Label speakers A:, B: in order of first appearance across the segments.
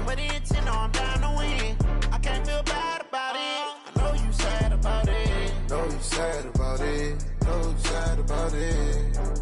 A: But the intent, know I'm down to win. I can't feel bad about it. I know you sad about it.
B: Know you sad about it. Know you sad about it.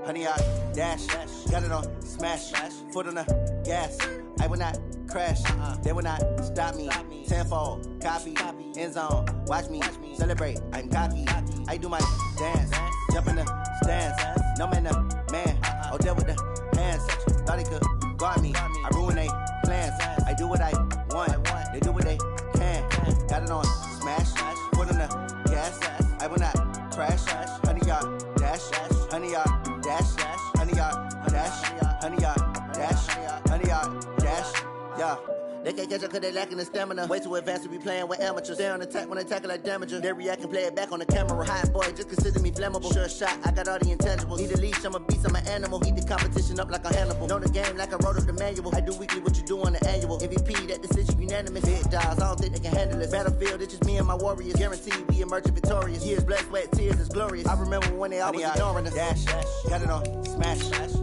C: Honey, I dash, got it on smash, foot on the gas. I will not crash, they will not stop me. Tenfold, copy, end zone, watch me celebrate. I'm cocky, I do my dance, jump in the stands. No man, the man, oh, deal with the hands. Thought he could guard me, I ruin they plans. I do what I want, they do what they can. Got it on smash, foot on the gas. I will not crash, honey, y'all dash, honey, y'all dash, honey, y'all dash, honey, y'all dash, honey, y'all dash, yeah. They can't catch up cause they lacking the stamina. Way too advanced to be playing with amateurs. Stay on attack when they tackle like damager. They react and play it back on the camera. Hot boy, just consider me flammable. Sure shot, I got all the intangibles. Need a leash, I'm a beast, I'm an animal. Heat the competition up like a Hannibal. Know the game like I wrote up the manual. I do weekly what you do on the annual. MVP, that decision unanimous. Big dogs, I don't think they can handle it. Battlefield, it's just me and my warriors. Guaranteed we emerge victorious. Years, blood, sweat, tears is glorious. I remember when they always ignoring us. Dash, got it on smash,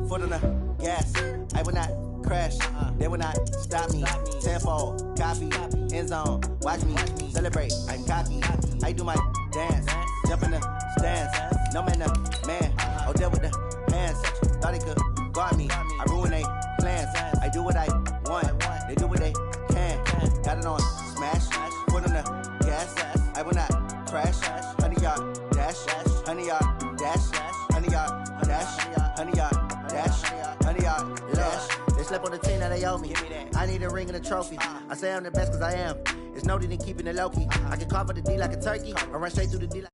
C: foot on the gas. I will not crash, they will not stop me. Tenfold, copy, end zone, watch me celebrate. I'm cocky, I do my dance, jump in the stands. No man, the man, oh, deal with the hands. Thought he could guard me, I ruin they plans. I do what I want, they do what they can. Got it on smash, foot on the gas. I will not crash, honey, y'all dash, honey, y'all dash, honey, y'all dash, honey, y'all dash, honey, y'all dash. They slept on the team that they owe me. I need a ring and a trophy. I say I'm the best cause I am. It's no need in keeping it low-key. I can carve for the D like a turkey or run straight through the D like...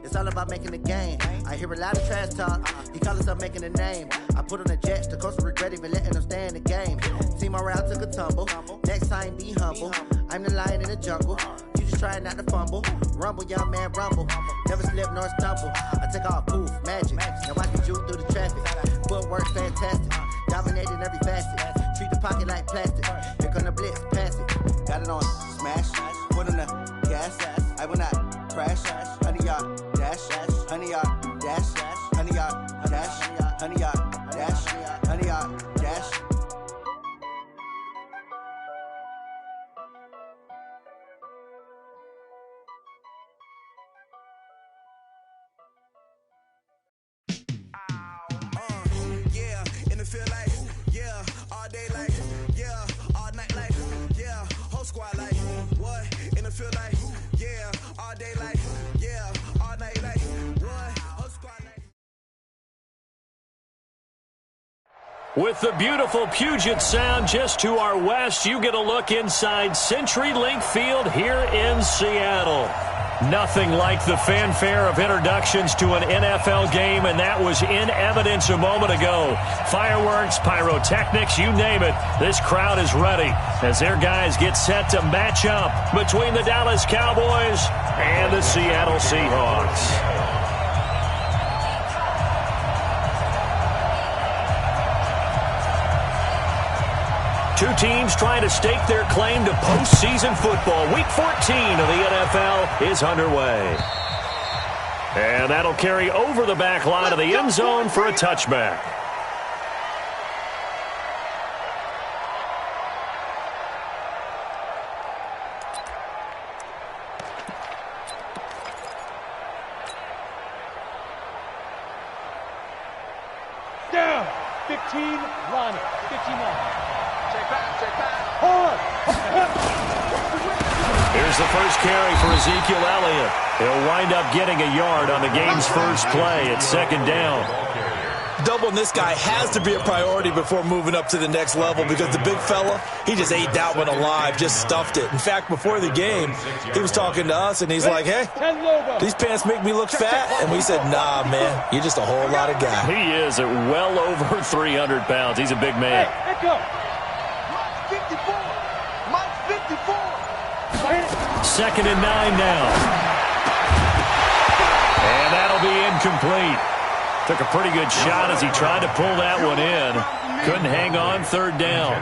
C: It's all about making the game. I hear a lot of trash talk. He call himself making a name. I put on the Jets. The coach will regret even letting them stay in the game. Team morale took a tumble. Next time be humble. I'm the lion in the jungle. You just trying not to fumble. Rumble, young man, rumble. Never slip nor stumble. I take off, poof, magic. Now watch me juke through the traffic. Footwork fantastic. Dominating every facet. Treat the pocket like plastic. Here come the blitz, pass it. Got it on smash. Foot on the gas. I will not crash. Honey, y'all dash. Honey, y'all dash. Honey, y'all dash. Honey, y'all dash. Honey, y'all dash.
D: Feel like, yeah, all day like, yeah, all night like, yeah, whole squad like, what? And it feel like, yeah, all day like, yeah, all night like, what? Whole squad like.
E: With the beautiful Puget Sound just to our west, you get a look inside CenturyLink Field here in Seattle. Nothing like the fanfare of introductions to an NFL game, and that was in evidence a moment ago. Fireworks, pyrotechnics, you name it. This crowd is ready as their guys get set to match up between the Dallas Cowboys and the Seattle Seahawks. Two teams trying to stake their claim to postseason football. Week 14 of the NFL is underway. And that'll carry over the back line of the end zone for a touchback.
F: Down. 15, line it. 15 line.
E: Here's the first carry for Ezekiel Elliott. He'll wind up getting a yard on the game's first play at second down.
G: Doubling this guy has to be a priority before moving up to the next level because the big fella, he just ate that one alive, just stuffed it. In fact, before the game, he was talking to us, and he's like, hey, these pants make me look fat. And we said, nah, man, you're just a whole lot of guy.
E: He is at well over 300 pounds. He's a big man.
F: Hey, let go.
A: Mike 54. Mike 54.
E: 2nd and 9 now. And that'll be incomplete. Took a pretty good shot as he tried to pull that one in. Couldn't hang on 3rd down.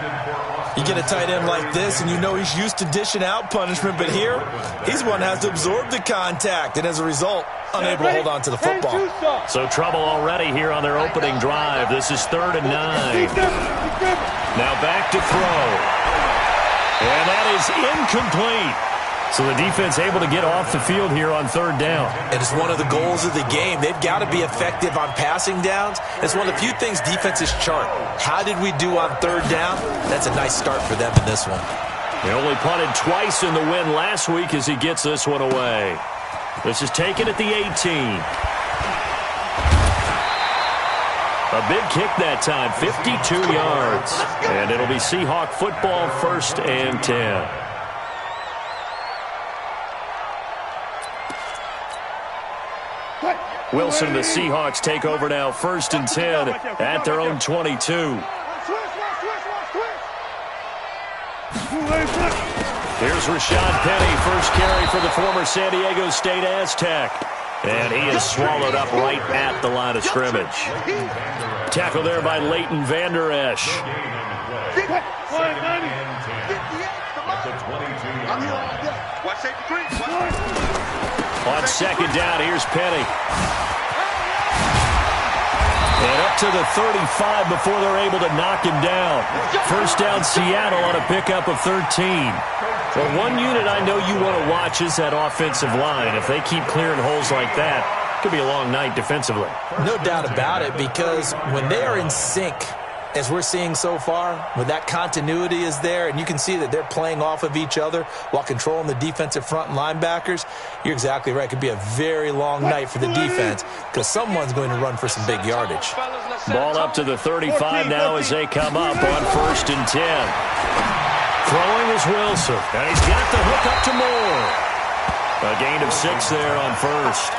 G: You get a tight end like this, and you know he's used to dishing out punishment, but here, he's one that has to absorb the contact, and as a result, unable to hold on to the football.
E: So trouble already here on their opening drive. This is 3rd and 9. Now back to throw. And that is incomplete. So the defense able to get off the field here on 3rd down.
G: And it's one of the goals of the game. They've got to be effective on passing downs. It's one of the few things defenses chart. How did we do on 3rd down? That's a nice start for them in this one.
E: They only punted twice in the win last week as he gets this one away. This is taken at the 18. A big kick that time, 52 yards. And it'll be Seahawk football, 1st and 10. Wilson and the Seahawks take over now, 1st and 10 at their own 22. Here's Rashad Penny, first carry for the former San Diego State Aztec. And he is swallowed up right at the line of scrimmage. Tackle there by Leighton Vander Esch. On 2nd down, here's Penny. And up to the 35 before they're able to knock him down. 1st down, Seattle on a pickup of 13. Well, one unit I know you want to watch is that offensive line. If they keep clearing holes like that, it could be a long night defensively.
G: No doubt about it, because when they are in sync, as we're seeing so far, when that continuity is there, and you can see that they're playing off of each other while controlling the defensive front and linebackers, you're exactly right. It could be a very long night for the defense because someone's going to run for some big yardage.
E: Ball up to the 35 now as they come up on 1st and 10. Throwing is Wilson, and he's got the hook up to Moore. A gain of 6 there on 1st.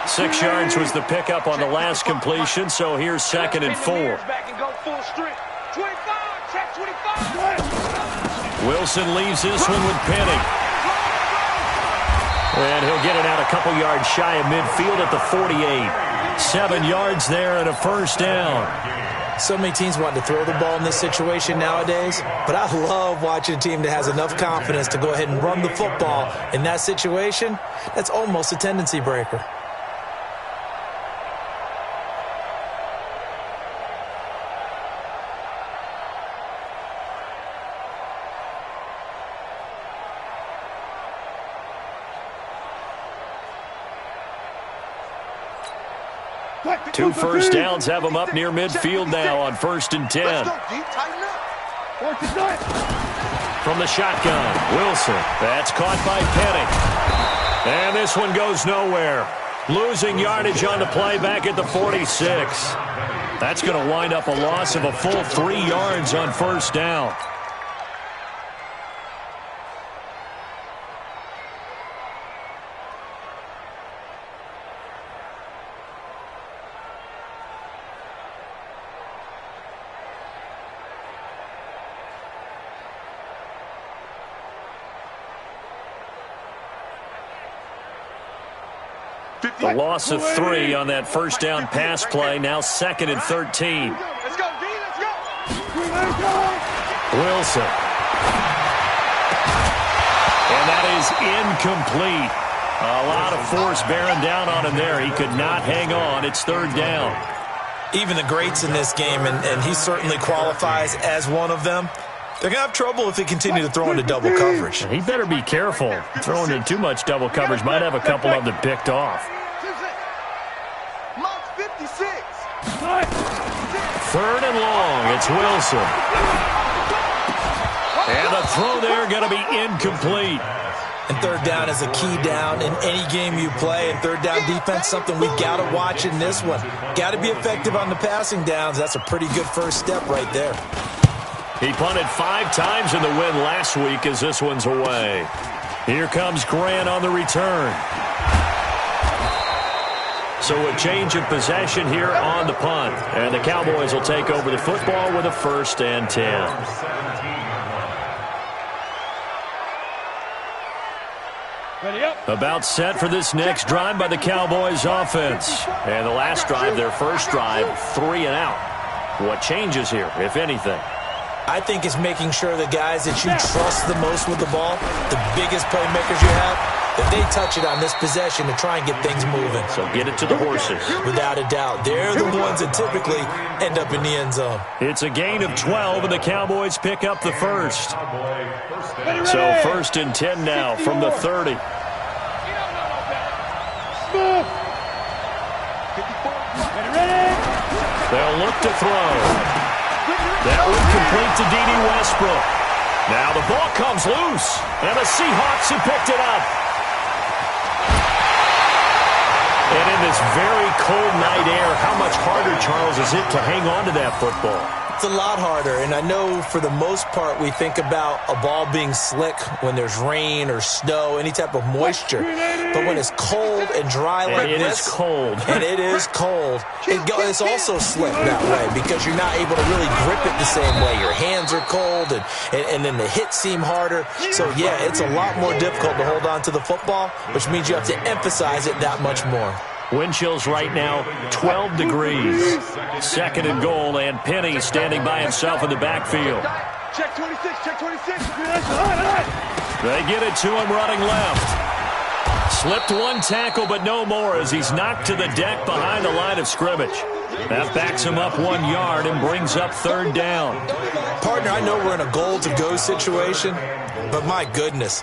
E: 6 yards was the pickup on the last completion, so here's 2nd and 4. Wilson leaves this one with Penny. And he'll get it out a couple yards shy of midfield at the 48. 7 yards there and a 1st down.
G: So many teams want to throw the ball in this situation nowadays, but I love watching a team that has enough confidence to go ahead and run the football in that situation. That's almost a tendency breaker.
E: Two 1st downs have them up near midfield now on 1st and 10. From the shotgun, Wilson. That's caught by Penny. And this one goes nowhere. Losing yardage on the play back at the 46. That's going to wind up a loss of a full 3 yards on 1st down. The loss of 3 on that 1st down pass play. Now 2nd and 13.
F: Let's go, D, let's go.
E: Wilson. And that is incomplete. A lot of force bearing down on him there. He could not hang on. It's 3rd down.
G: Even the greats in this game, and he certainly qualifies as one of them, they're going to have trouble if they continue to throw into double coverage.
E: He better be careful. Throwing into too much double coverage might have a couple of them picked off. 3rd and long. It's Wilson. And the throw there going to be incomplete.
G: And 3rd down is a key down in any game you play. And 3rd down defense, something we got to watch in this one. Got to be effective on the passing downs. That's a pretty good first step right there.
E: He punted 5 times in the win last week as this one's away. Here comes Grant on the return. So a change of possession here on the punt. And the Cowboys will take over the football with a 1st and 10. About set for this next drive by the Cowboys offense. And the last drive, their first drive, 3 and out. What changes here, if anything?
G: I think it's making sure the guys that you trust the most with the ball, the biggest playmakers you have, that they touch it on this possession to try and get things moving.
E: So get it to the horses.
G: Without a doubt. They're the ones that typically end up in the end zone.
E: It's a gain of 12, and the Cowboys pick up the first. So 1st and 10 now from the 30. They'll look to throw. That one complete to D.D. Westbrook. Now the ball comes loose, and the Seahawks have picked it up. And in this very cold night air, how much harder, Charles, is it to hang on to that football?
G: It's a lot harder, and I know for the most part we think about a ball being slick when there's rain or snow, any type of moisture. But when it's cold and dry like this,
E: it is cold.
G: And it is cold, it's also slick that way because you're not able to really grip it the same way. Your hands are cold, and then the hits seem harder. So, yeah, it's a lot more difficult to hold on to the football, which means you have to emphasize it that much more.
E: Wind chills right now, 12 degrees. 2nd and goal, and Penny standing by himself in the backfield.
F: Check 26, check 26.
E: They get it to him running left. Slipped one tackle, but no more as he's knocked to the deck behind the line of scrimmage. That backs him up 1 yard and brings up 3rd down.
G: Partner, I know we're in a goal-to-go situation, but my goodness,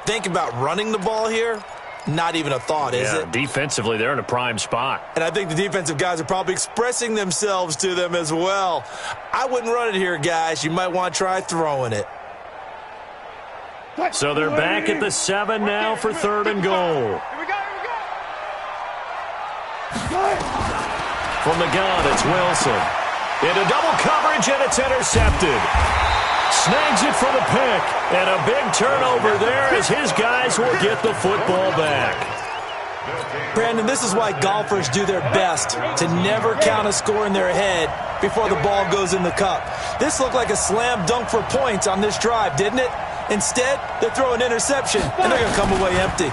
G: think about running the ball here. Not even a thought, is it?
E: Defensively, they're in a prime spot.
G: And I think the defensive guys are probably expressing themselves to them as well. I wouldn't run it here, guys. You might want to try throwing it.
E: So they're back at the 7 now for 3rd and goal.
F: Here we go.
E: From the gun, it's Wilson. Into double coverage, and it's intercepted. Snags it for the pick, and a big turnover there as his guys will get the football back.
G: Brandon, this is why golfers do their best to never count a score in their head before the ball goes in the cup. This looked like a slam dunk for points on this drive, didn't it? Instead, they throw an interception, and they're going to come away empty.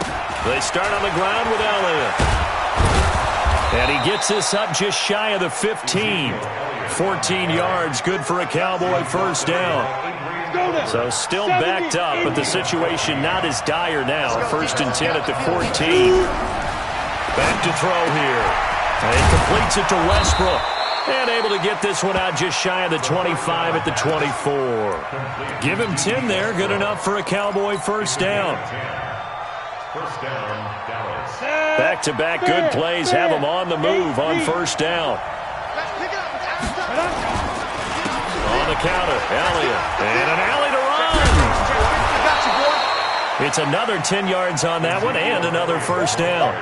E: They start on the ground with Elliott. And he gets this up just shy of the 15. 14 yards, good for a Cowboy 1st down. So still backed up, but the situation not as dire now. 1st and 10 at the 14. Back to throw here. And he completes it to Westbrook. And able to get this one out just shy of the 25 at the 24. Give him 10 there. Good enough for a Cowboy 1st down. Back-to-back good plays have him on the move on 1st down. On the counter, Elliott. And an alley to run. It's another 10 yards on that one and another 1st down.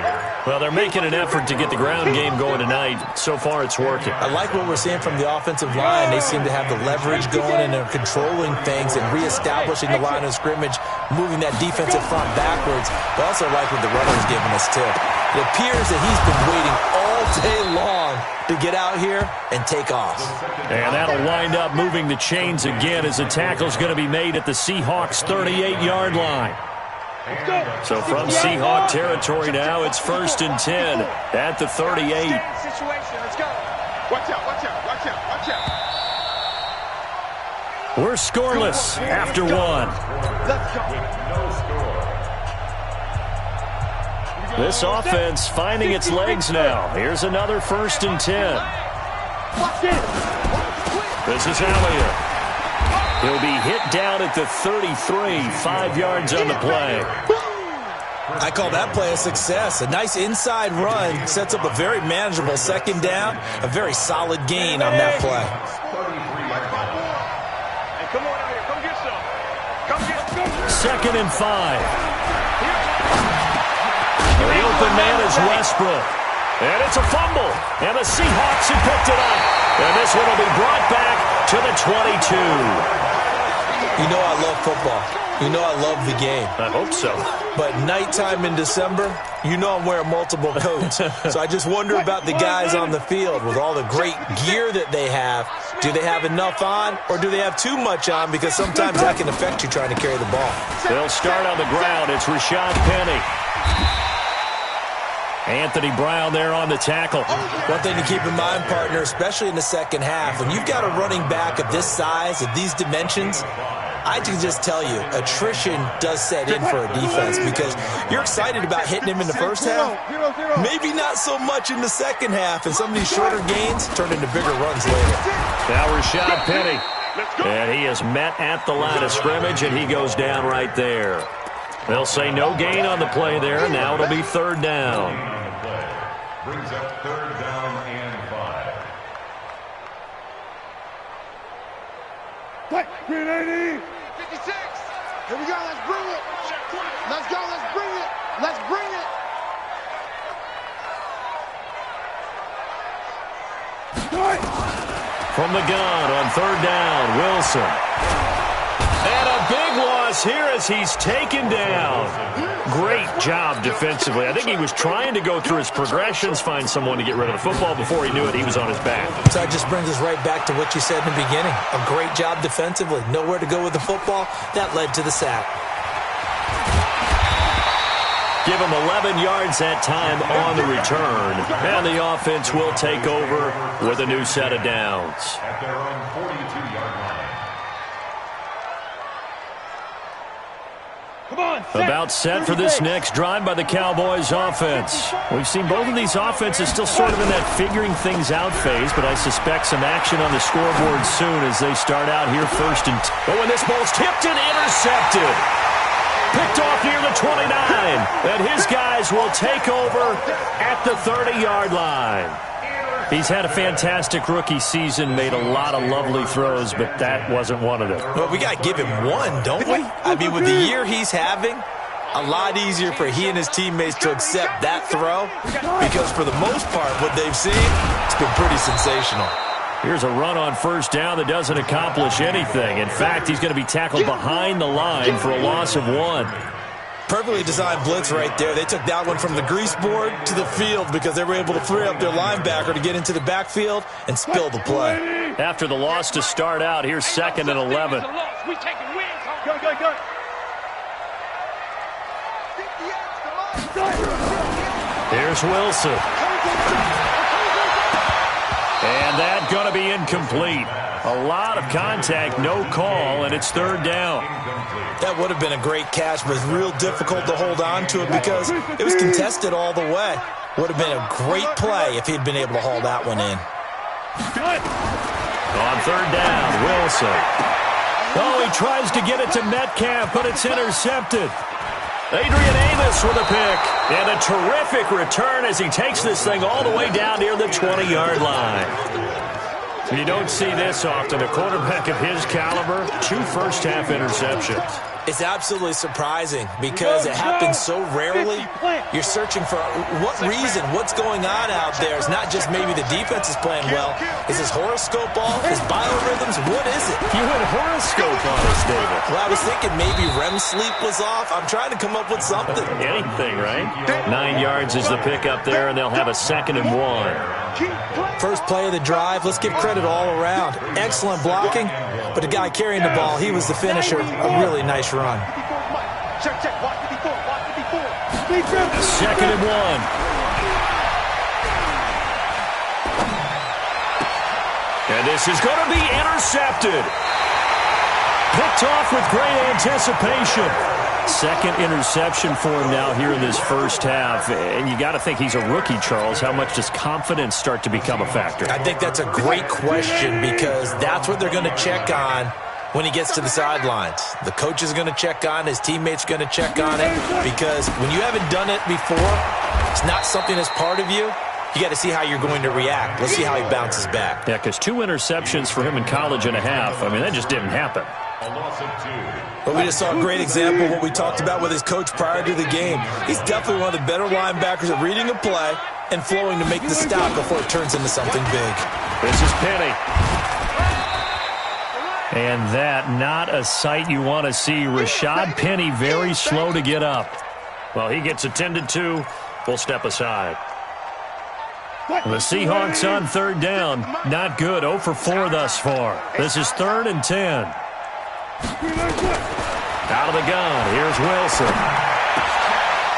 E: Well, they're making an effort to get the ground game going tonight. So far, it's working.
G: I like what we're seeing from the offensive line. They seem to have the leverage going, and they're controlling things and reestablishing the line of scrimmage, moving that defensive front backwards. But also like what the runner's giving us, too. It appears that he's been waiting all day long to get out here and take off.
E: And that'll wind up moving the chains again as the tackle's going to be made at the Seahawks' 38-yard line. So from Seahawk territory now, it's 1st and 10 at the 38. We're scoreless after 1. This offense finding its legs now. Here's another 1st and 10. This is Elliott. He'll be hit down at the 33, 5 yards on the play.
G: I call that play a success. A nice inside run sets up a very manageable 2nd down, a very solid gain on that play.
F: Hey, come on out here. Come get some. Come get some.
E: 2nd and 5. The open man is Westbrook. And it's a fumble. And the Seahawks have picked it up. And this one will be brought back to the 22.
G: You know I love football. You know I love the game.
E: I hope so.
G: But nighttime in December, you know I'm wearing multiple coats. So I just wonder about the guys on the field with all the great gear that they have. Do they have enough on, or do they have too much on? Because sometimes that can affect you trying to carry the ball.
E: They'll start on the ground. It's Rashad Penny. Anthony Brown there on the tackle.
G: One thing to keep in mind, partner, especially in the second half, when you've got a running back of this size, of these dimensions, I can just tell you, attrition does set in for a defense because you're excited about hitting him in the first half. Maybe not so much in the second half, and some of these shorter gains turn into bigger runs later.
E: Now Rashad Penny. And he is met at the line of scrimmage, and he goes down right there. They'll say no gain on the play there, and now it'll be third down.
H: Brings up third down and 5.
F: Quick, 380.
I: 56. Here we go. Let's bring it. Let's go. Let's bring it. Let's bring it.
E: From the gun on third down, Wilson. And a big loss here as he's taken down. Great job defensively. I think he was trying to go through his progressions, find someone to get rid of the football. Before he knew it, he was on his back.
G: So that just brings us right back to what you said in the beginning. A great job defensively. Nowhere to go with the football. That led to the sack.
E: Give him 11 yards that time on the return. And the offense will take over with a new set of downs.
H: At their own 42-yard line.
E: About set for this next drive by the Cowboys offense. We've seen both of these offenses still sort of in that figuring things out phase, but I suspect some action on the scoreboard soon as they start out here first and... Oh, and this ball's tipped and intercepted. Picked off near the 29, and his guys will take over at the 30-yard line. He's had a fantastic rookie season, made a lot of lovely throws, but that wasn't one of them.
G: Well, we got to give him one, don't we? I mean, with the year he's having, a lot easier for he and his teammates to accept that throw because for the most part, what they've seen, it's been pretty sensational.
E: Here's a run on first down that doesn't accomplish anything. In fact, he's going to be tackled behind the line for a loss of 1.
G: Perfectly designed blitz right there. They took that one from the grease board to the field because they were able to free up their linebacker to get into the backfield and spill the play.
E: After the loss to start out, here's 2nd and 11.
F: Go.
E: Here's Wilson. And that's going to be incomplete. A lot of contact, no call, and it's third down.
G: That would have been a great catch, but it's real difficult to hold on to it because it was contested all the way. Would have been a great play if he'd been able to haul that one in.
E: On third down, Wilson. Oh, he tries to get it to Metcalf, but it's intercepted. Adrian Amos with a pick. And a terrific return as he takes this thing all the way down near the 20-yard line. You don't see this often. A quarterback of his caliber, 2 first-half interceptions.
G: It's absolutely surprising because it happens so rarely. You're searching for what reason, what's going on out there. It's not just maybe the defense is playing well. Is his horoscope off? His biorhythms? What is it?
E: You had horoscope on us, David.
G: Well, I was thinking maybe REM sleep was off. I'm trying to come up with something.
E: Anything, right? 9 yards is the pick up there, and they'll have a 2nd and 1.
G: First play of the drive, let's give credit all around. Excellent blocking, but the guy carrying the ball, he was the finisher. A really nice run.
E: 2nd and 1. And this is going to be intercepted. Picked off with great anticipation. 2nd interception for him now here in this first half. And you got to think he's a rookie, Charles. How much does confidence start to become a factor?
G: I think that's a great question because that's what they're going to check on when he gets to the sidelines. The coach is going to check on, his teammates are going to check on it because when you haven't done it before, it's not something that's part of you. You got to see how you're going to react. Let's see how he bounces back.
E: Yeah, because 2 interceptions for him in college and a half. I mean, that just didn't happen.
H: A loss of 2.
G: But we just saw a great example of what we talked about with his coach prior to the game. He's definitely one of the better linebackers at reading a play and flowing to make the stop before it turns into something big.
E: This is Penny. And that, not a sight you want to see. Rashad Penny very slow to get up. Well, he gets attended to. We'll step aside. The Seahawks on third down. Not good. 0 for 4 thus far. This is 3rd and 10. Out of the gun. Here's Wilson.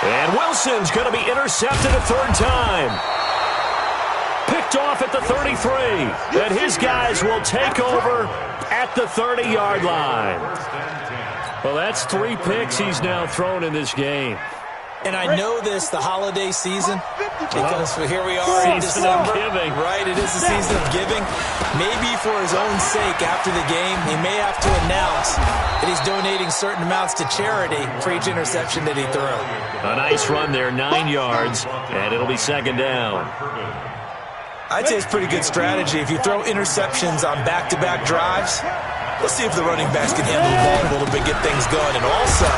E: And Wilson's going to be intercepted a 3rd time. Picked off at the 33. And his guys will take over at the 30-yard line. Well, that's 3 picks he's now thrown in this game.
G: And I know this, the holiday season, because here we are in December.
E: Giving.
G: Right, it is the season of giving. Maybe for his own sake after the game, he may have to announce that he's donating certain amounts to charity for each interception that he threw.
E: A nice run there, 9 yards, and it'll be 2nd down.
G: I'd say it's pretty good strategy. If you throw interceptions on back-to-back drives, let's see if the running backs can handle the ball a little bit, get things going. And also,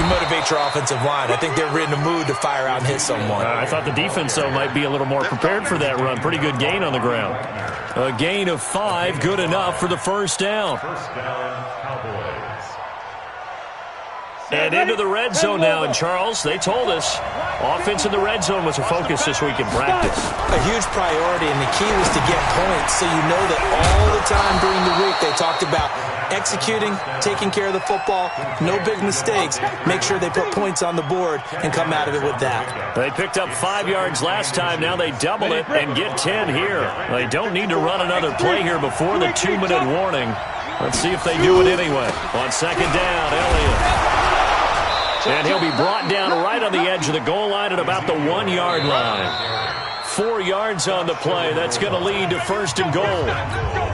G: you motivate your offensive line. I think they're in the mood to fire out and hit someone.
E: I thought the defense, though, might be a little more prepared for that run. Pretty good gain on the ground. A gain of 5, good enough for the 1st down.
H: First down, Cowboys.
E: And into the red zone now. And, Charles, they told us offense in the red zone was a focus this week in practice.
G: A huge priority, and the key was to get points. So you know that all the time during the week they talked about executing, taking care of the football, no big mistakes. Make sure they put points on the board and come out of it with that.
E: They picked up 5 yards last time. Now they double it and get 10 here. They don't need to run another play here before the 2-minute warning. Let's see if they do it anyway. On 2nd down, Elliott. And he'll be brought down right on the edge of the goal line at about the 1-yard line. 4 yards on the play. That's going to lead to 1st and goal.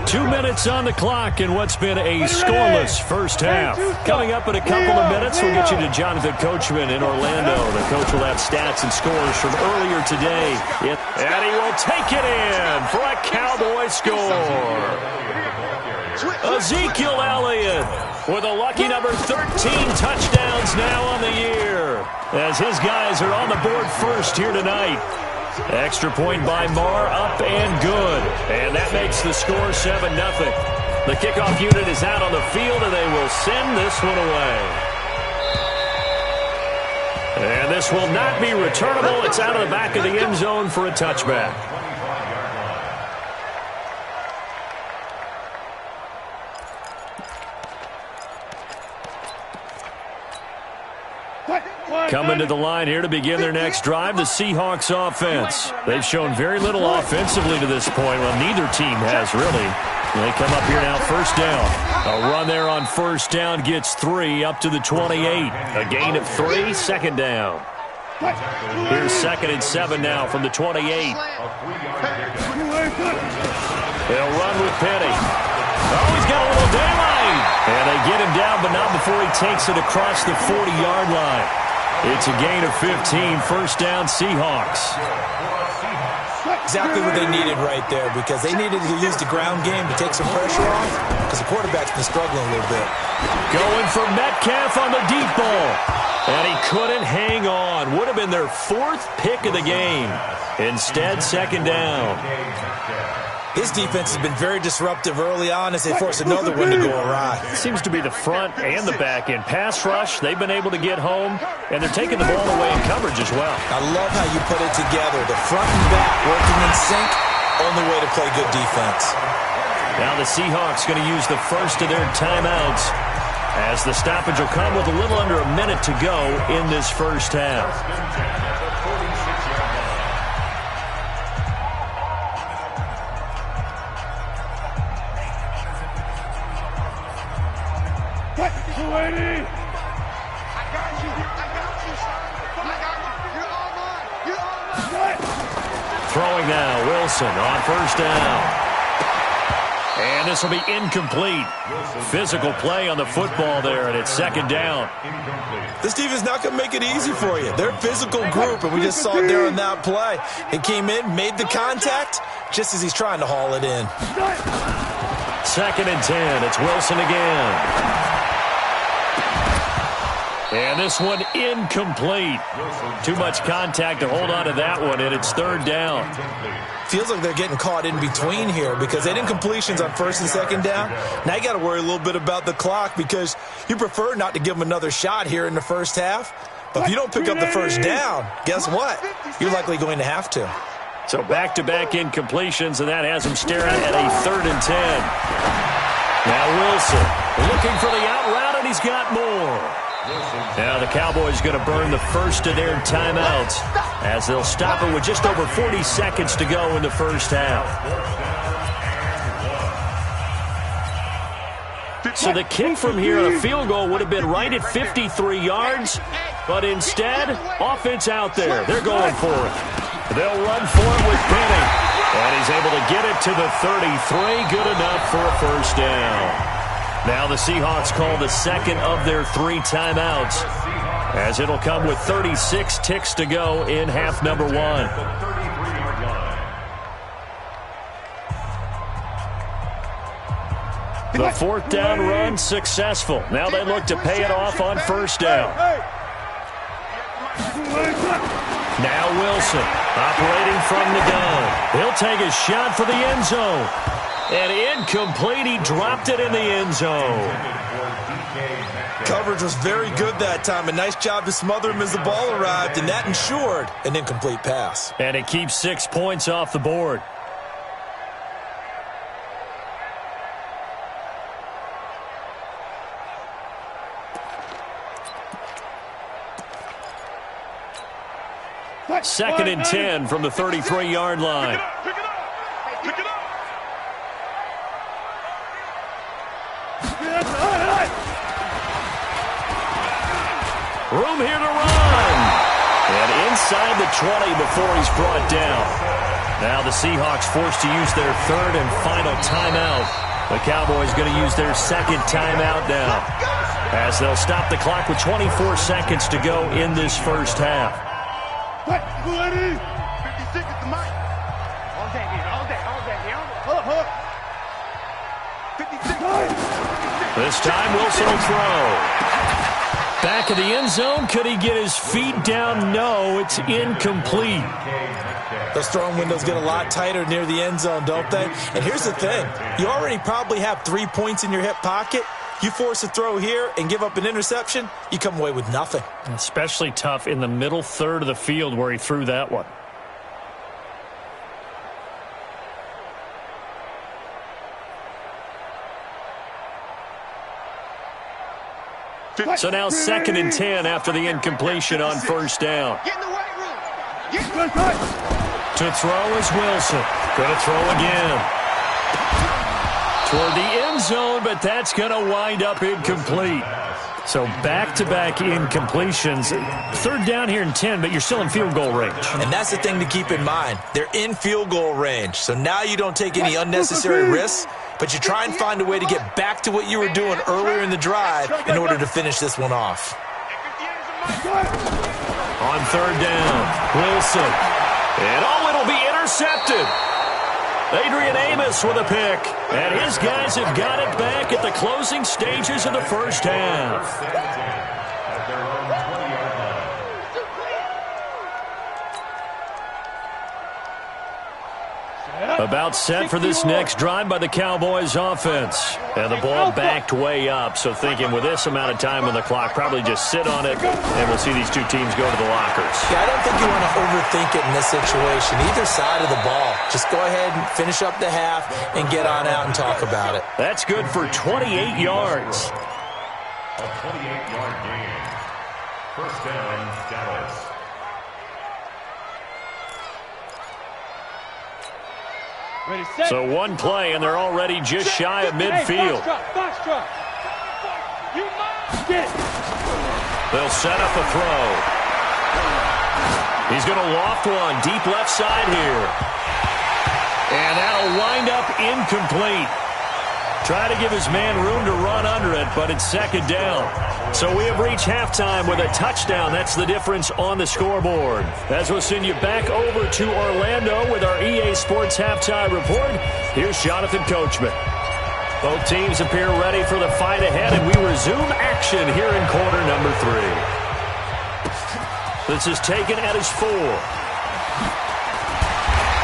E: 2 minutes on the clock in what's been a scoreless first half. Coming up in a couple of minutes, we'll get you to Jonathan Coachman in Orlando. The coach will have stats and scores from earlier today. And he will take it in for a Cowboy score. Ezekiel Elliott with a lucky number 13 touchdowns now on the year, as his guys are on the board first here tonight. Extra point by Marr, up and good. And that makes the score 7-0. The kickoff unit is out on the field, and they will send this one away. And this will not be returnable. It's out of the back of the end zone for a touchback. Coming to the line here to begin their next drive, the Seahawks offense. They've shown very little offensively to this point. Well, neither team has really. They come up here now, 1st down. A run there on 1st down gets 3 up to the 28. A gain of 3, 2nd down. Here's 2nd and 7 now from the 28. They'll run with Penny. Oh, he's got a little daylight. And they get him down, but not before he takes it across the 40-yard line. It's a gain of 15, 1st down Seahawks.
G: Exactly what they needed right there, because they needed to use the ground game to take some pressure off, because the quarterback's been struggling a little bit.
E: Going for Metcalf on the deep ball. And he couldn't hang on. Would have been their 4th pick of the game. Instead, 2nd down.
G: His defense has been very disruptive early on as they force another one to go awry.
E: Seems to be the front and the back end. Pass rush, they've been able to get home, and they're taking the ball away in coverage as well.
G: I love how you put it together. The front and back working in sync, only way to play good defense.
E: Now the Seahawks going to use the first of their timeouts, as the stoppage will come with a little under a minute to go in this first half. Throwing now, Wilson on 1st down. And this will be incomplete. Physical play on the football there, and it's 2nd down.
G: This defense is not going to make it easy for you. They're a physical group, and we just saw it there on that play. It came in, made the contact, just as he's trying to haul it in.
E: 2nd and 10. It's Wilson again. And this one incomplete. Too much contact to hold on to that one, and it's third down.
G: Feels like they're getting caught in between here because they had incompletions on first and second down. Now you got to worry a little bit about the clock because you prefer not to give them another shot here in the first half. But if you don't pick up the first down, guess what? You're likely going to have to.
E: So back-to-back incompletions, and that has him staring at a 3rd and 10. Now Wilson looking for the out route, and he's got more. Now the Cowboys going to burn the first of their timeouts as they'll stop it with just over 40 seconds to go in the first half. So the kick from here, a field goal, would have been right at 53 yards, but instead, offense out there. They're going for it. They'll run for it with Penny, and he's able to get it to the 33, good enough for a first down. Now the Seahawks call the second of their 3 timeouts, as it'll come with 36 ticks to go in half number 1. The 4th down run successful. Now they look to pay it off on first down. Now Wilson operating from the gun. He'll take a shot for the end zone. And incomplete, he dropped it in the end zone.
G: Coverage was very good that time. A nice job to smother him as the ball arrived, and that ensured an incomplete pass.
E: And it keeps 6 points off the board. Second and 10 from the 33-yard line. Room here to run. And inside the 20 before he's brought down. Now the Seahawks forced to use their 3rd and final timeout. The Cowboys going to use their 2nd timeout now, as they'll stop the clock with 24 seconds to go in this first half.
I: 56 is the mic. All day. Hold up. 56.
E: This time Wilson will throw. Back of the end zone. Could he get his feet down? No, it's incomplete.
G: Those throwing windows get a lot tighter near the end zone, don't they? And here's the thing. You already probably have 3 points in your hip pocket. You force a throw here and give up an interception, you come away with nothing.
E: Especially tough in the middle third of the field where he threw that one. So now 2nd and 10 after the incompletion on first down.
I: Get in the weight room.
E: To throw is Wilson. Going to throw again. Toward the end zone, but that's going to wind up incomplete. So back-to-back incompletions. 3rd down here in 10, but you're still in field goal range.
G: And that's the thing to keep in mind. They're in field goal range. So now you don't take any unnecessary risks, but you try and find a way to get back to what you were doing earlier in the drive in order to finish this one off.
E: On 3rd down, Wilson. And it'll be intercepted. Adrian Amos with a pick. And his guys have got it back at the closing stages of the first half. About set for this next drive by the Cowboys offense. And the ball backed way up, so thinking with this amount of time on the clock, probably just sit on it, and we'll see these two teams go to the lockers.
G: Yeah, I don't think you want to overthink it in this situation. Either side of the ball. Just go ahead and finish up the half and get on out and talk about it.
E: That's good for 28 yards.
H: A 28-yard gain. First down, Dallas.
E: So one play, and they're already just shy of midfield. They'll set up a throw. He's going to loft one deep left side here. And that'll wind up incomplete. Try to give his man room to run under it, but it's 2nd down. So we have reached halftime with a touchdown. That's the difference on the scoreboard. As we'll send you back over to Orlando with our EA Sports Halftime Report, here's Jonathan Coachman. Both teams appear ready for the fight ahead, and we resume action here in quarter number 3. This is taken at his 4.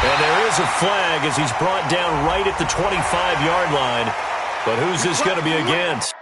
E: And there is a flag as he's brought down right at the 25-yard line. But who's this going to be against?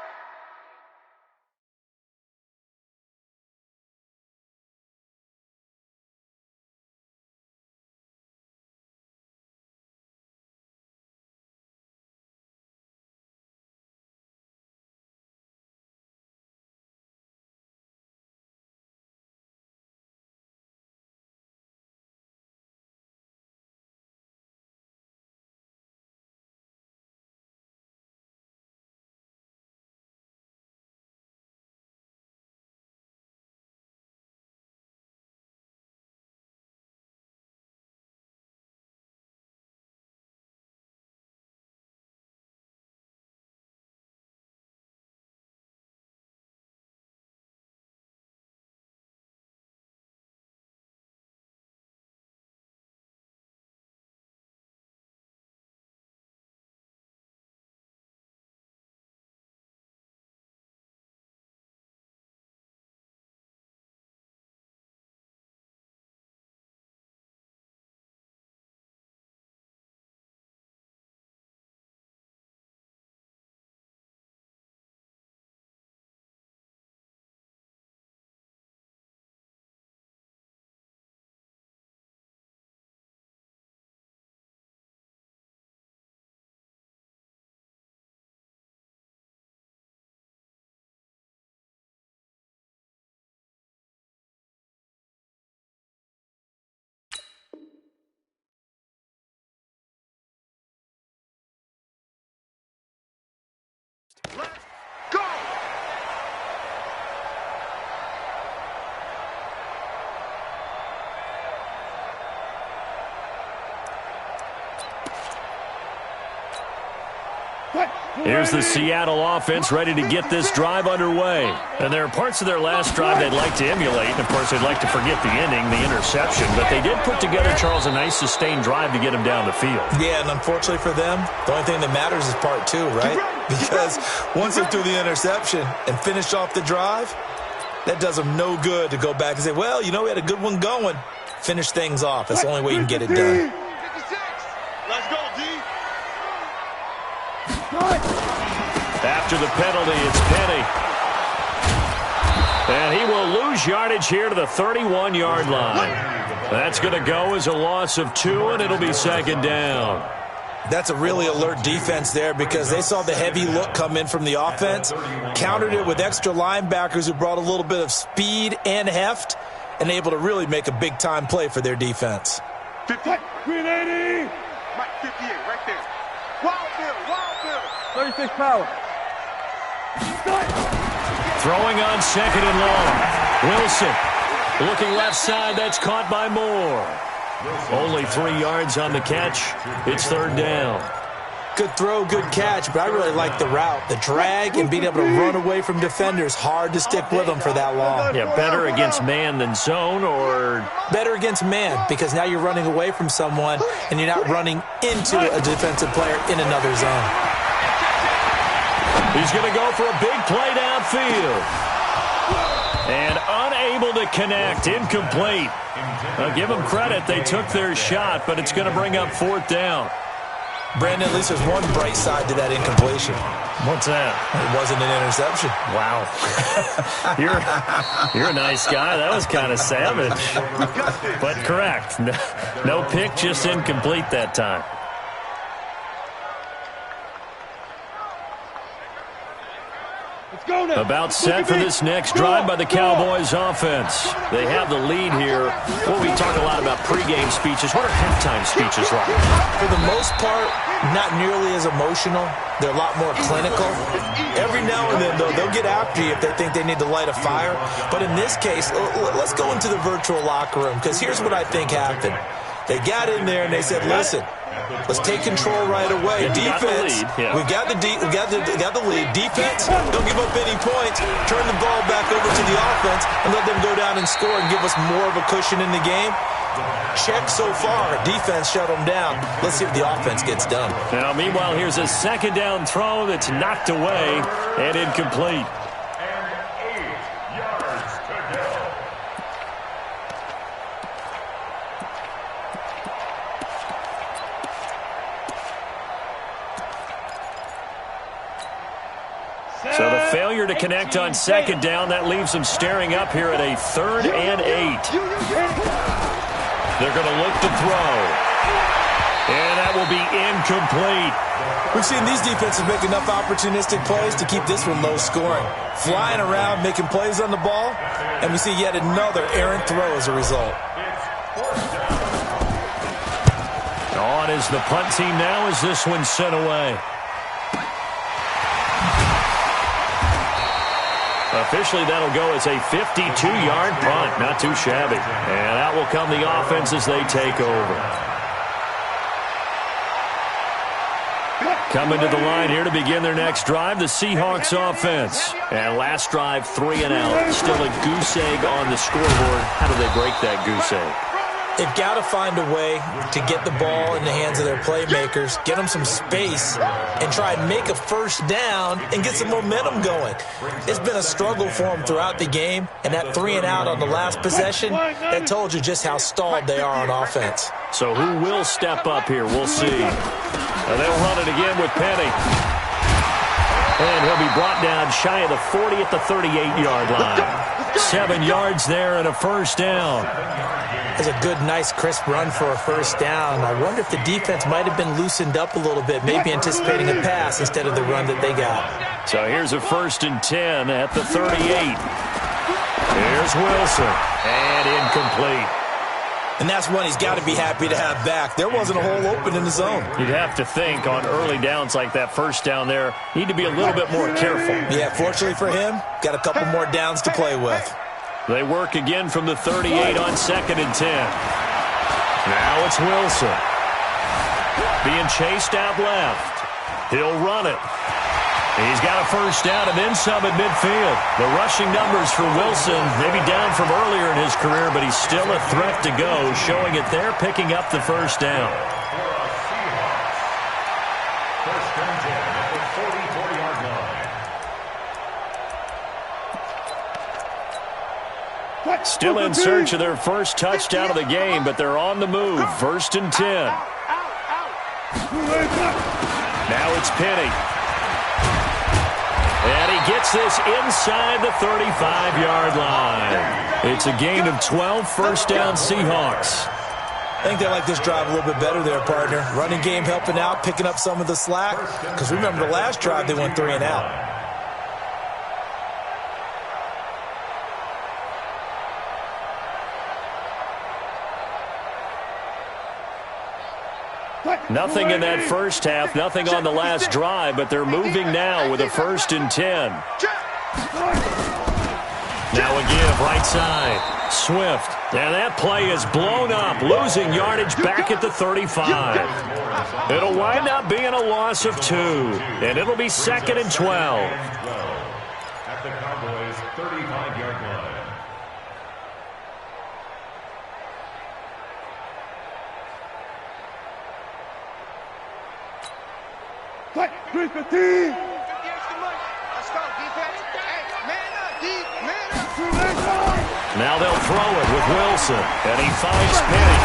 E: Here's the Seattle offense ready to get this drive underway. And there are parts of their last drive they'd like to emulate. And, of course, they'd like to forget the ending, the interception. But they did put together, Charles, a nice sustained drive to get them down the field.
G: Yeah, and unfortunately for them, the only thing that matters is part 2, right? Because once they threw the interception and finished off the drive, that does them no good to go back and say, well, you know, we had a good one going. Finish things off. That's the only way you can get it done.
I: Let's go, D.
E: After the penalty, it's Penny. And he will lose yardage here to the 31-yard line. That's going to go as a loss of 2, and it'll be second down.
G: That's a really alert defense there because they saw the heavy look come in from the offense, countered it with extra linebackers who brought a little bit of speed and heft, and able to really make a big-time play for their defense.
I: 380. Mike 58 right there. Wild bill. 36 power.
E: Throwing on second and long. Wilson looking left side. That's caught by Moore. Only 3 yards on the catch. It's third down.
G: Good throw, good catch, but I really like the route. The drag and being able to run away from defenders. Hard to stick with them for that long.
E: Yeah, better against man than zone, or?
G: Better against man, because now you're running away from someone and you're not running into a defensive player in another zone.
E: He's going to go for a big play downfield. And unable to connect. Incomplete. I'll give them credit. They took their shot, but it's going to bring up fourth down.
G: Brandon, at least there's one bright side to that incompletion.
E: What's that?
G: It wasn't an interception.
E: Wow. You're a nice guy. That was kind of savage. But correct. No pick, just incomplete that time. About set for this next drive by the Cowboys offense. They have the lead here. Well, we talk a lot about pregame speeches. What are halftime speeches like?
G: For the most part, not nearly as emotional. They're a lot more clinical. Every now and then, though, they'll get after you if they think they need to light a fire. But in this case, let's go into the virtual locker room, because here's what I think happened. They got in there and they said, listen, let's take control right away. Defense, we got the lead. Defense, don't give up any points. Turn the ball back over to the offense and let them go down and score and give us more of a cushion in the game. check so far. Defense shut them down. Let's see if the offense gets done.
E: Now, meanwhile, here's a second down throw that's knocked away and incomplete.
H: And 8 yards to go.
E: So the failure to connect on second down, that leaves them staring up here at a 3rd and 8. They're going to look to throw. And that will be incomplete.
G: We've seen these defenses make enough opportunistic plays to keep this one low scoring. Flying around, making plays on the ball, and we see yet another errant throw as a result.
E: On is the punt team now as this one's sent away. Officially, that'll go as a 52-yard punt. Not too shabby. And out will come the offense as they take over. Coming to the line here to begin their next drive, the Seahawks offense. And last drive, 3 and out. Still a goose egg on the scoreboard. How do they break that goose egg?
G: They've got to find a way to get the ball in the hands of their playmakers, get them some space, and try and make a first down and get some momentum going. It's been a struggle for them throughout the game, and that 3 and out on the last possession, that told you just how stalled they are on offense.
E: So who will step up here? We'll see. They'll run it again with Penny. And he'll be brought down shy of the 40 at the 38-yard line. 7 yards there and a first down.
G: That's a good, nice, crisp run for a first down. I wonder if the defense might have been loosened up a little bit, maybe anticipating a pass instead of the run that they got.
E: So here's a 1st and 10 at the 38. Here's Wilson. And incomplete.
G: And that's one he's got to be happy to have back. There wasn't a hole open in the zone.
E: You'd have to think on early downs like that first down there, need to be a little bit more careful.
G: Yeah, fortunately for him, got a couple more downs to play with.
E: They work again from the 38 on 2nd and 10. Now it's Wilson. Being chased out left. He'll run it. He's got a first down and then some at midfield. The rushing numbers for Wilson, maybe down from earlier in his career, but he's still a threat to go, showing it there, picking up the first down.
H: First and 10 at the 44-yard line.
E: Still in search of their first touchdown of the game, but they're on the move. 1st and 10. Now it's Penny. And he gets this inside the 35-yard line. It's a gain of 12, first down Seahawks.
G: I think they like this drive a little bit better there, partner. Running game helping out, picking up some of the slack. Because remember, the last drive they went 3 and out.
E: Nothing in that first half, nothing on the last drive, but they're moving now with a 1st and 10. Now a give, right side. Swift. And that play is blown up, losing yardage back at the 35. It'll wind up being a loss of 2, and it'll be 2nd and 12.
H: At the Cowboys' 35-yard line.
F: Fight, 315.
E: Now they'll throw it with Wilson, and he finds Penny.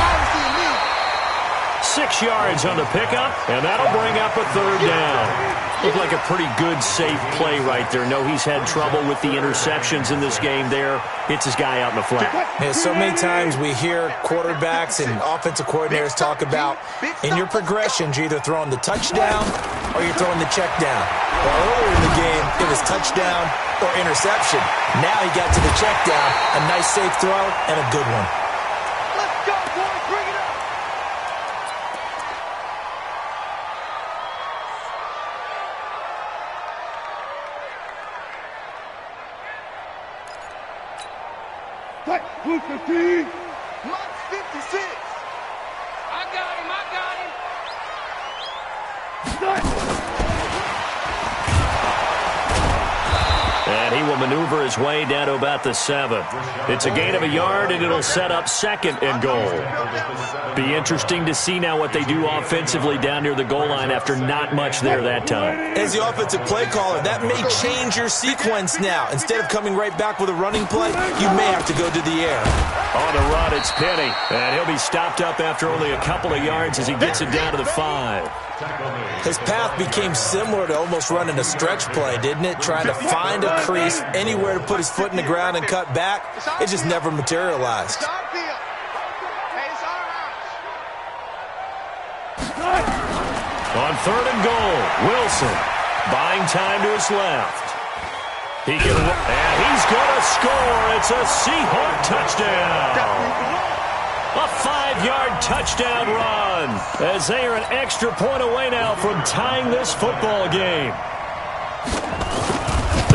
E: 6 yards on the pickup, and that'll bring up a 3rd down. Looked like a pretty good, safe play right there. No, he's had trouble with the interceptions in this game there. Hits his guy out in the flat.
G: Yeah, so many times we hear quarterbacks and offensive coordinators talk about in your progressions, you're either throwing the touchdown or you're throwing the check down. Well, earlier in the game, it was touchdown or interception. Now he got to the check down, a nice safe throw and a good one.
I: Let's go, boys. Bring it up.
F: Fight, 215.
I: Mark 56. I got him.
E: And he will maneuver his way down to about the 7. It's a gain of a yard, and it'll set up 2nd and goal. Be interesting to see now what they do offensively down near the goal line after not much there that time.
G: As the offensive play caller, that may change your sequence now. Instead of coming right back with a running play, you may have to go to the air.
E: On the run, it's Penny, and he'll be stopped up after only a couple of yards as he gets it down to the 5.
G: His path became similar to almost running a stretch play, didn't it? Trying to find a crease, anywhere to put his foot in the ground and cut back. It just never materialized.
E: On 3rd and goal, Wilson buying time to his left. And he's going to score. It's a Seahawk touchdown. A 5-yard touchdown run as they are an extra point away now from tying this football game.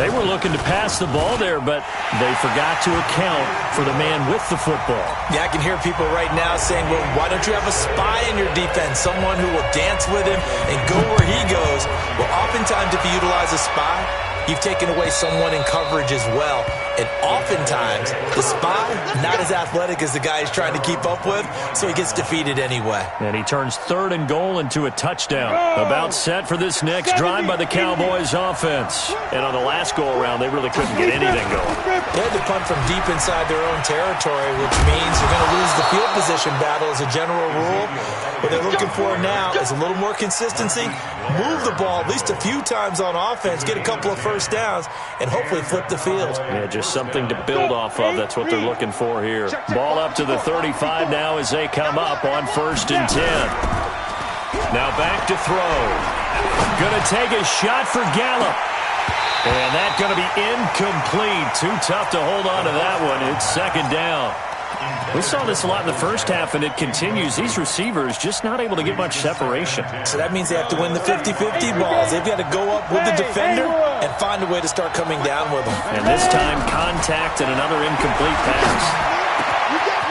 E: They were looking to pass the ball there, but they forgot to account for the man with the football.
G: Yeah, I can hear people right now saying, well, why don't you have a spy in your defense, someone who will dance with him and go where he goes? Well, oftentimes if you utilize a spy, you've taken away someone in coverage as well. And oftentimes, the spy, not as athletic as the guy he's trying to keep up with, so he gets defeated anyway.
E: And he turns 3rd and goal into a touchdown. About set for this next drive by the Cowboys offense. And on the last go-around, they really couldn't get anything going.
G: They had to punt from deep inside their own territory, which means you're going to lose the field position battle as a general rule. What they're looking for now is a little more consistency, move the ball at least a few times on offense, get a couple of first downs, and hopefully flip the field.
E: Yeah, just something to build off of. That's what they're looking for here. Ball up to the 35 now as they come up on 1st and 10. Now back to throw. Going to take a shot for Gallup. And that's going to be incomplete. Too tough to hold on to that one. It's 2nd down. We saw this a lot in the first half, and it continues. These receivers just not able to get much separation.
G: So that means they have to win the 50-50 balls. They've got to go up with the defender and find a way to start coming down with them.
E: And this time, contact and another incomplete pass.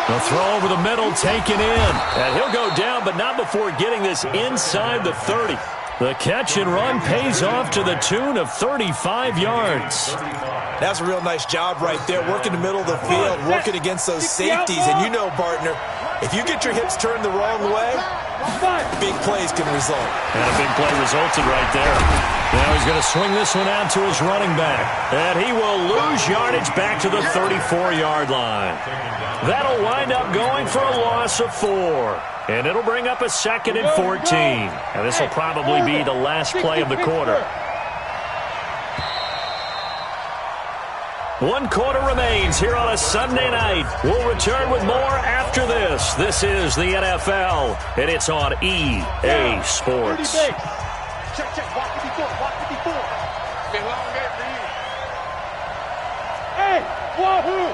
E: The throw over the middle, taken in. And he'll go down, but not before getting this inside the 30. The catch and run pays off to the tune of 35 yards.
G: That's a real nice job right there, working the middle of the field, working against those safeties. And you know, partner, if you get your hips turned the wrong way, big plays can result.
E: And a big play resulted right there. Now he's going to swing this one out to his running back. And he will lose yardage back to the 34-yard line. That'll wind up going for a loss of 4. And it'll bring up a 2nd and 14. And this will probably be the last play of the quarter. 1 quarter remains here on a Sunday night. We'll return with more after this. This is the NFL, and it's on EA Sports.
I: Check. Watch it before. Been a long day for you. Hey, wahoo!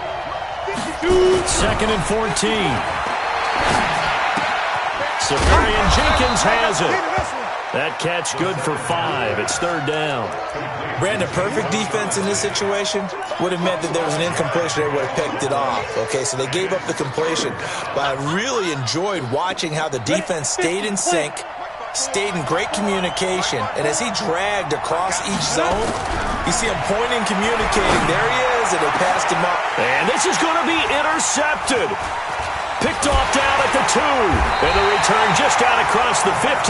E: 2nd and 14. Severian Jenkins has it. That catch good for 5. It's 3rd down.
G: Brandon, perfect defense in this situation would have meant that there was an incompletion. They would have picked it off. Okay, so they gave up the completion. But I really enjoyed watching how the defense stayed in sync, stayed in great communication. And as he dragged across each zone, you see him pointing, communicating. There he is, and they passed him up.
E: And this is going to be intercepted. Picked off down at the 2. And the return just out across the 15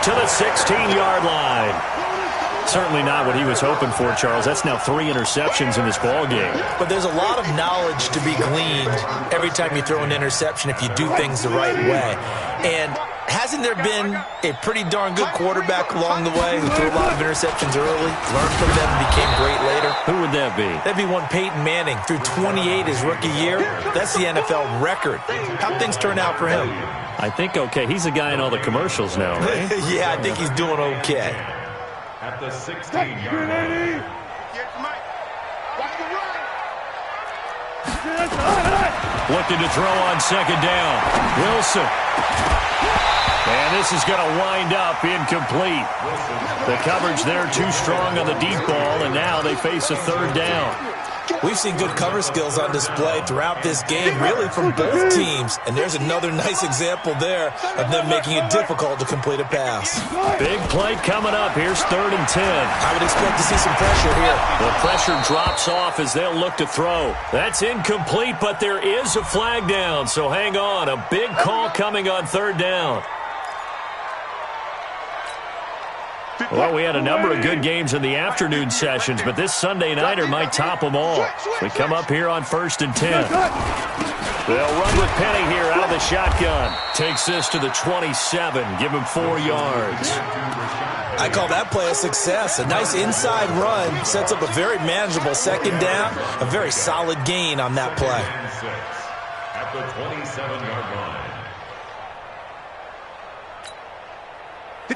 E: to the 16-yard line. Certainly not what he was hoping for, Charles. That's now 3 interceptions in this ball game.
G: But there's a lot of knowledge to be gleaned every time you throw an interception if you do things the right way. And hasn't there been a pretty darn good quarterback along the way who threw a lot of interceptions early, learned from them, and became great later?
E: Who would that be?
G: That'd be one Peyton Manning. Threw 28 his rookie year. That's the NFL record. How'd things turn out for him?
E: I think okay. He's the guy in all the commercials now, right?
G: Yeah, I think he's doing okay.
H: At the 16-yard line.
E: Looking to throw on 2nd down. Wilson. And this is going to wind up incomplete. The coverage there too strong on the deep ball, and now they face a 3rd down.
G: We've seen good cover skills on display throughout this game, really from both teams. And there's another nice example there of them making it difficult to complete a pass.
E: Big play coming up. Here's 3rd and 10.
G: I would expect to see some pressure here.
E: The pressure drops off as they'll look to throw. That's incomplete, but there is a flag down, so hang on. A big call coming on 3rd down. Well, we had a number of good games in the afternoon sessions, but this Sunday nighter might top them all. So we come up here on 1st and 10. They'll run with Penny here out of the shotgun. Takes this to the 27. Give him 4 yards.
G: I call that play a success. A nice inside run sets up a very manageable 2nd down. A very solid gain on that play.
H: At the 27-yard line.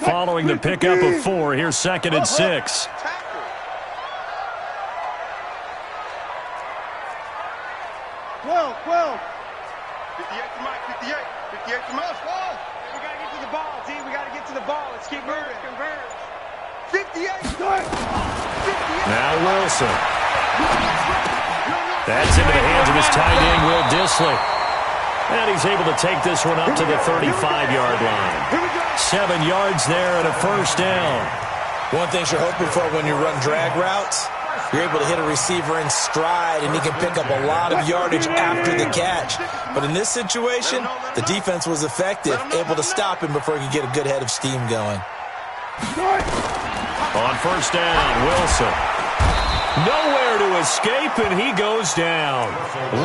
E: Following the pickup of 4, here's 2nd and 6.
I: Well.
F: 58 to Mike, 58 to Mike. We got to get to the ball, team. We got to get to the ball. Let's keep moving. Converge. 58.
E: Now Wilson. That's into the hands of his tight end, Will Dissly. And he's able to take this one up to the 35-yard line. 7 yards there and a 1st down.
G: One thing you're hoping for when you run drag routes, you're able to hit a receiver in stride, and he can pick up a lot of yardage after the catch. But in this situation, the defense was effective, able to stop him before he could get a good head of steam going.
E: On 1st down, Wilson. Nowhere to escape, and he goes down.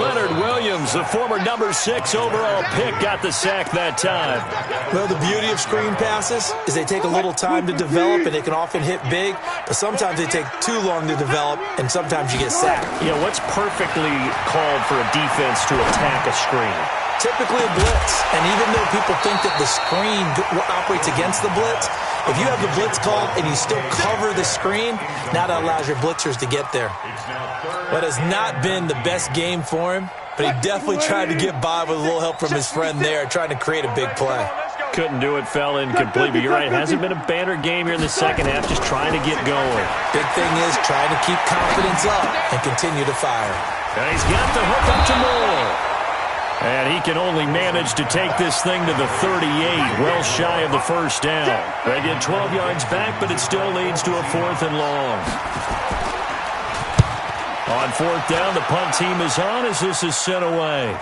E: Leonard Williams, the former number 6 overall pick, got the sack that time.
G: Well, the beauty of screen passes is they take a little time to develop, and they can often hit big, but sometimes they take too long to develop, and sometimes you get sacked.
E: Yeah, what's perfectly called for a defense to attack a screen?
G: Typically a blitz, and even though people think that the screen operates against the blitz, if you have the blitz called and you still cover the screen, now that allows your blitzers to get there. But has not been the best game for him, but he definitely tried to get by with a little help from his friend there, trying to create a big play.
E: Couldn't do it, fell incomplete, but you're right, it hasn't been a banner game here in the second half, just trying to get going.
G: Big thing is trying to keep confidence up and continue to fire.
E: And he's got the hook up to Moore. And he can only manage to take this thing to the 38, well shy of the 1st down. They get 12 yards back, but it still leads to a 4th and long. On 4th down, the punt team is on as this is sent away.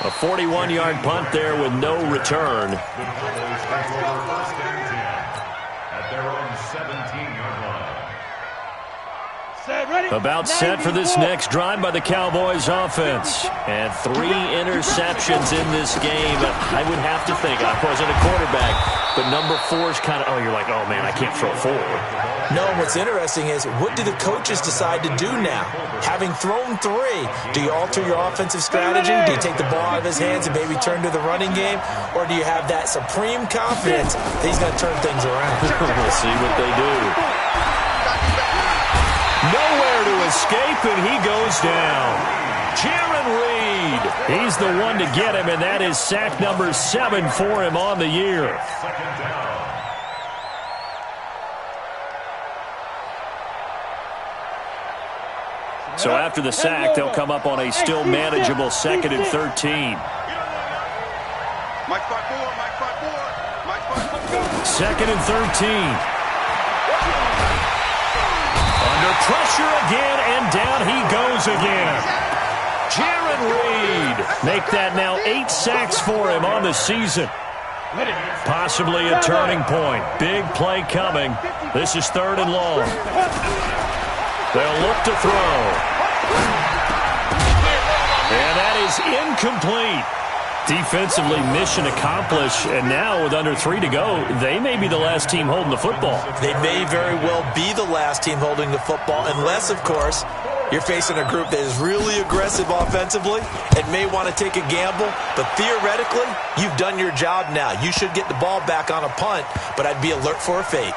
E: A 41-yard punt there with no return.
H: At their own 17-yard line.
E: About set for this next drive by the Cowboys offense. And 3 interceptions in this game. I would have to think, I wasn't a quarterback, but number 4 is kind of, you're like, oh man, I can't throw 4.
G: No, what's interesting is, what do the coaches decide to do now? Having thrown 3, do you alter your offensive strategy? Do you take the ball out of his hands and maybe turn to the running game? Or do you have that supreme confidence that he's going to turn things around?
E: We'll see what they do. Nowhere to escape, and he goes down. Jaron Reed, he's the one to get him, and that is sack number 7 for him on the year. So after the sack, they'll come up on a still manageable 2nd and 13. 2nd and 13. Under pressure again, and down he goes again. Jaron Reed, make that now 8 sacks for him on the season. Possibly a turning point. Big play coming. This is 3rd and long. They'll look to throw. And that is incomplete. Defensively, mission accomplished, and now with under 3 to go, they may be the last team holding the football.
G: They may very well be the last team holding the football, unless, of course, you're facing a group that is really aggressive offensively and may want to take a gamble. But theoretically, you've done your job now. You should get the ball back on a punt, but I'd be alert for a fake.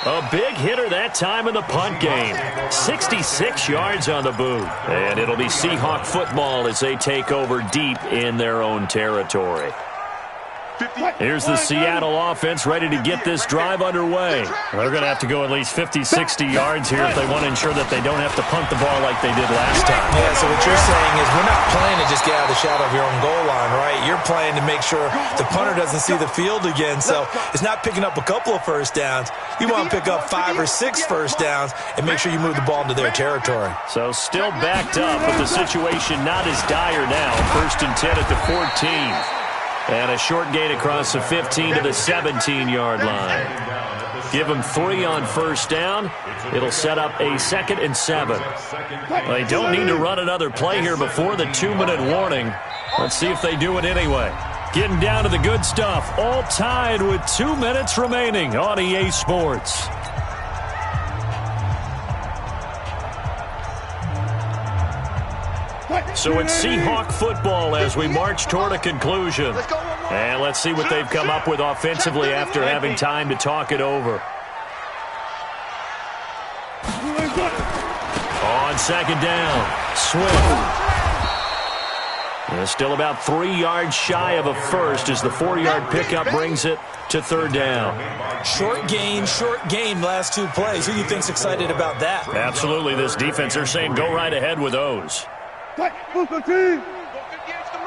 E: A big hitter that time in the punt game. 66 yards on the boot. And it'll be Seahawk football as they take over deep in their own territory. Here's the Seattle offense ready to get this drive underway. They're going to have to go at least 50, 60 yards here if they want to ensure that they don't have to punt the ball like they did last time.
G: Yeah, so what you're saying is we're not playing to just get out of the shadow of your own goal line, right? You're playing to make sure the punter doesn't see the field again. So it's not picking up a couple of first downs. You want to pick up 5 or 6 first downs and make sure you move the ball into their territory.
E: So still backed up, but the situation not as dire now. 1st and 10 at the 14. And a short gain across the 15 to the 17-yard line. Give them 3 on first down. It'll set up a 2nd and 7. They don't need to run another play here before the 2-minute warning. Let's see if they do it anyway. Getting down to the good stuff. All tied with 2 minutes remaining on EA Sports. So it's Seahawk football as we march toward a conclusion. And let's see what they've come up with offensively after having time to talk it over. On 2nd down, Swift. And still about 3 yards shy of a first as the 4-yard pickup brings it to 3rd down.
G: Short gain, last 2 plays. Who do you think's excited about that?
E: Absolutely, this defense, they're saying go right ahead with those.
I: Move the team. Get him.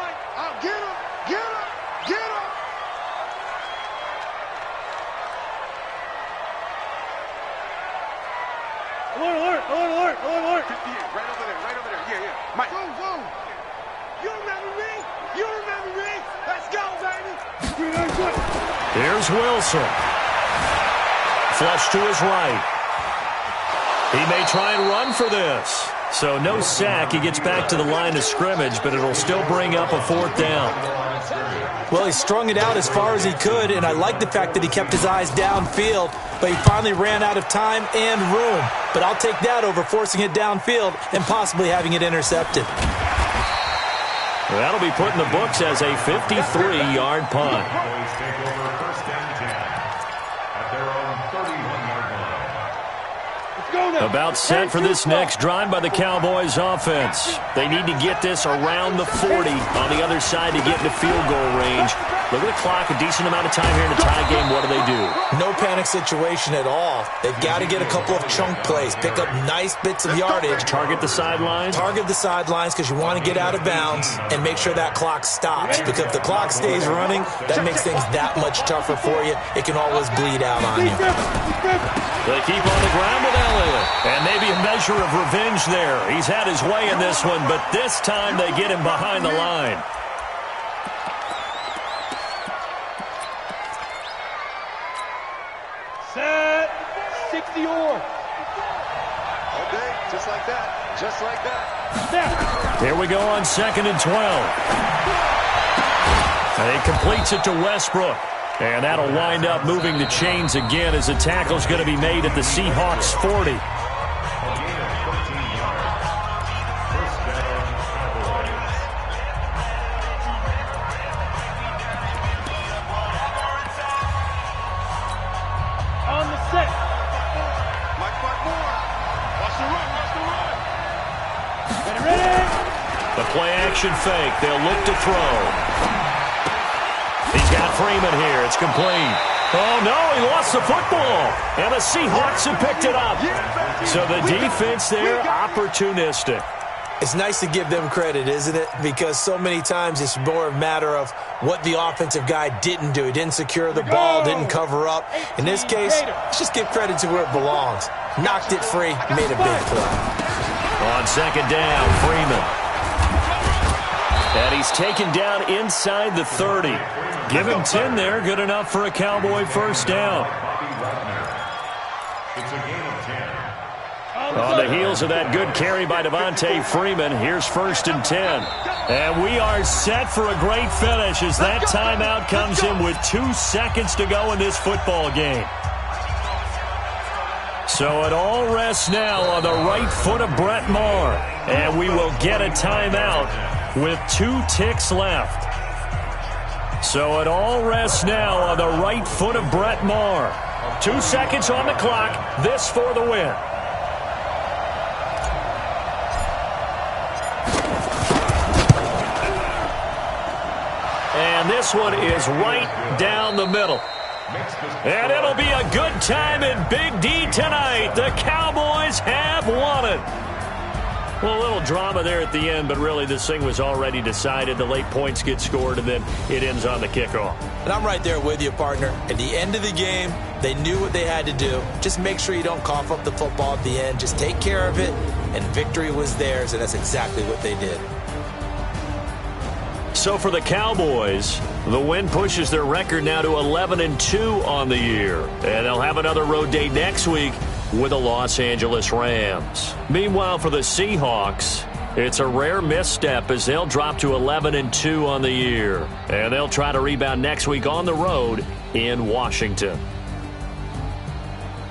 I: Alert.
F: 58, right over there. Yeah. Mike.
I: Go. You remember me. Let's go, baby.
E: Here's Wilson. Flush to his right. He may try and run for this. So no sack. He gets back to the line of scrimmage, but it'll still bring up a 4th down.
G: Well, he strung it out as far as he could, and I like the fact that he kept his eyes downfield, but he finally ran out of time and room. But I'll take that over forcing it downfield and possibly having it intercepted.
E: That'll be put in the books as a 53-yard punt. About set for this next drive by the Cowboys offense. They need to get this around the 40 on the other side to get into field goal range. Look at the clock, a decent amount of time here in a tie game. What do?
G: No panic situation at all. They've got to get a couple of chunk plays, pick up nice bits of yardage.
E: Target the sidelines?
G: Target the sidelines because you want to get out of bounds and make sure that clock stops. Because if the clock stays running, that makes things that much tougher for you. It can always bleed out on you.
E: They keep on the ground with Elliott. And maybe a measure of revenge there. He's had his way in this one, but this time they get him behind the line.
I: Set. 60 or.
F: Okay, just like that.
E: Here we go on 2nd and 12. And he completes it to Westbrook. And that'll wind up moving the chains again as the tackle's going to be made at the Seahawks 40.
I: On the set.
F: Mike Moore. Watch the run.
I: Ready.
E: The play action fake. They'll look to throw. He's got Freeman here. It's complete. Oh, no, he lost the football. And the Seahawks have picked it up. So the defense there, opportunistic.
G: It's nice to give them credit, isn't it? Because so many times it's more a matter of what the offensive guy didn't do. He didn't secure the ball, didn't cover up. In this case, let's just give credit to where it belongs. Knocked it free, made a big play.
E: On 2nd down, Freeman. And he's taken down inside the 30. Give him 10 there. Good enough for a Cowboy first down. On the heels of that good carry by Devontae Freeman, here's 1st and 10. And we are set for a great finish as that timeout comes in with 2 seconds to go in this football game. So it all rests now on the right foot of Brett Maher. And we will get a timeout with 2 ticks left. So it all rests now on the right foot of Brett Maher. 2 seconds on the clock. This for the win. And this one is right down the middle. And it'll be a good time in Big D tonight. The Cowboys have won it. Well, a little drama there at the end, but really this thing was already decided. The late points get scored, and then it ends on the kickoff.
G: And I'm right there with you, partner. At the end of the game, they knew what they had to do. Just make sure you don't cough up the football at the end. Just take care of it, and victory was theirs, and that's exactly what they did.
E: So for the Cowboys, the win pushes their record now to 11-2 on the year. And they'll have another road date next week with the Los Angeles Rams. Meanwhile, for the Seahawks, it's a rare misstep as they'll drop to 11-2 on the year. And they'll try to rebound next week on the road in Washington.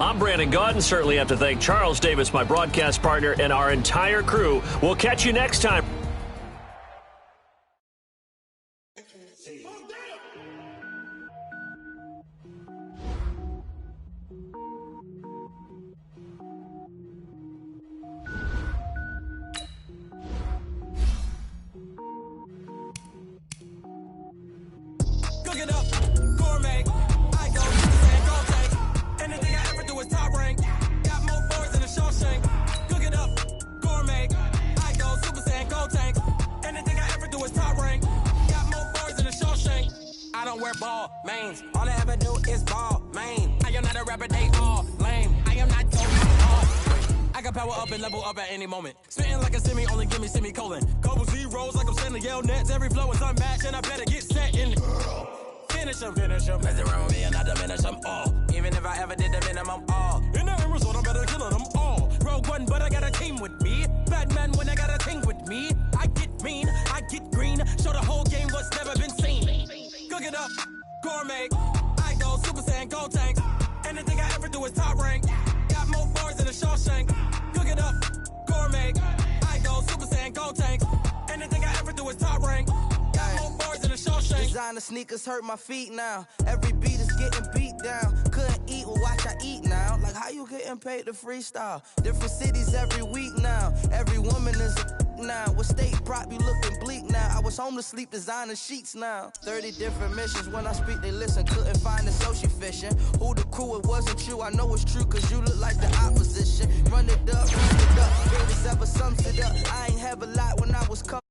E: I'm Brandon Gaudin. Certainly have to thank Charles Davis, my broadcast partner, and our entire crew. We'll catch you next time.
D: Cook it up, gourmet. I go and go tank. Anything I ever do is top rank. Got more boards than a Shawshank. Cook it up, gourmet. I go Super Saiyan Go tank. Anything I ever do is top rank. Got more boards than a Shawshank. I don't wear ball mains. All I ever do is ball main. I am not a rapper, they all lame. I am not dope at all. I got power up and level up at any moment. Spitting like a semi, only give me semicolon. Couple zeros like I'm sending yell nets. Every flow is unmatched and I better get set in. Finish them. Mess around with me and I diminish them all. Even if I ever did the minimum all. In the end result, I better kill them all. Rogue One, but I got a team with me. Batman when I got a team with me. I get mean, I get green. Show the whole game what's never been seen. Cook it up, gourmet. I go Super Saiyan Go tank. Anything I ever do is top rank. Got more bars than a Shawshank. Cook it up, gourmet. I go Super Saiyan Go tank. Anything I ever do is top rank. Got more bars than a Shawshank.
C: Designer sneakers hurt my feet now. Every beat is getting beat down. Couldn't eat, well watch I eat now. Like how you getting paid to freestyle? Different cities every week now. Every woman is a now. With state prop you looking bleak now. I was home to sleep designer sheets now. 30 different missions. When I speak they listen. Couldn't find it so she fishing. Who the crew, it wasn't you. I know it's true cause you look like the opposition. Run it up, greatest ever sums it up. I ain't have a lot when I was coming.